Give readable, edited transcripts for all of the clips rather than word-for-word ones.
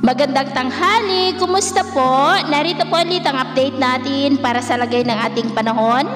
Magandang tanghali, kumusta po? Narito po ulit ang update natin para sa lagay ng ating panahon.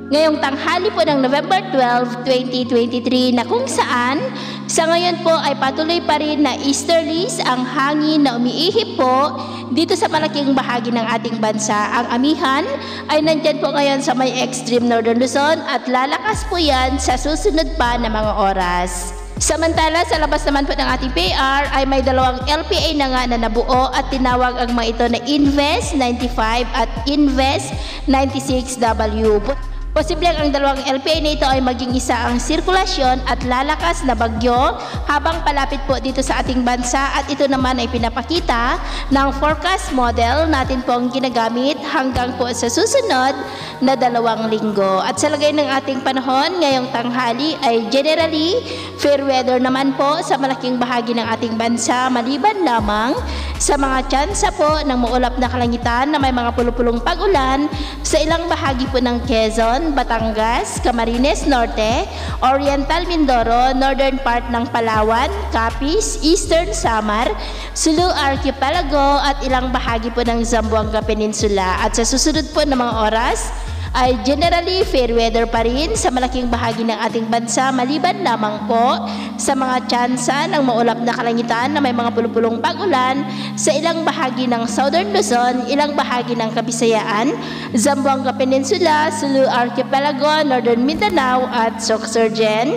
Ngayong tanghali po ng November 12, 2023 na kung saan sa ngayon po ay patuloy pa rin na easterlies ang hangin na umiihip po dito sa malaking bahagi ng ating bansa. Ang amihan ay nandyan po ngayon sa may extreme northern Luzon at lalakas po yan sa susunod pa na mga oras. Samantala, sa labas naman po ng ating PR ay may dalawang LPA na nga na nabuo at tinawag ang mga ito na Invest 95 at Invest 96W. Posible ang dalawang LPA na ito ay maging isa ang sirkulasyon at lalakas na bagyo habang palapit po dito sa ating bansa, at ito naman ay pinapakita ng forecast model natin pong ginagamit hanggang po sa susunod na 2 linggo. At sa lagay ng ating panahon ngayong tanghali ay generally fair weather naman po sa malaking bahagi ng ating bansa, maliban lamang sa mga tsansa po ng maulap na kalangitan na may mga pulupulong pag-ulan sa ilang bahagi po ng Quezon, Batangas, Camarines Norte, Oriental Mindoro, northern part ng Palawan, Capiz, Eastern Samar, Sulu Archipelago at ilang bahagi po ng Zamboanga Peninsula. At sa susunod po na mga oras ay generally fair weather pa rin sa malaking bahagi ng ating bansa, maliban lamang po sa mga tsansa ng maulap na kalangitan na may mga pulupulong pag-ulan sa ilang bahagi ng Southern Luzon, ilang bahagi ng Kabisayaan, Zamboanga Peninsula, Sulu Archipelago, Northern Mindanao at Sorsogon.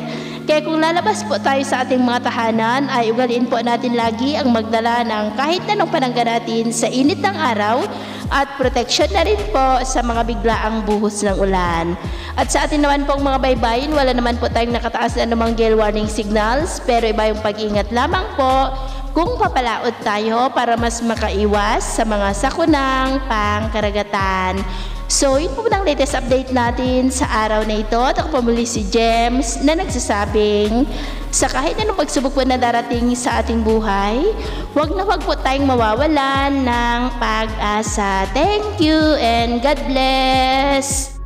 Kaya kung lalabas po tayo sa ating mga tahanan ay ugaliin po natin lagi ang magdala ng kahit anong panangga natin sa init ng araw at proteksyon na rin po sa mga biglaang buhos ng ulan. At sa atin naman pong mga baybayin, wala naman po tayong nakataas na anumang gale warning signals, pero iba yung pag-iingat lamang po kung papalaot tayo para mas makaiwas sa mga sakunang pangkaragatan. So, yun po ang latest update natin sa araw na ito. At ako po muli si James na nagsasabing sa kahit anong pagsubok po na darating sa ating buhay, huwag po tayong mawawalan ng pag-asa. Thank you and God bless!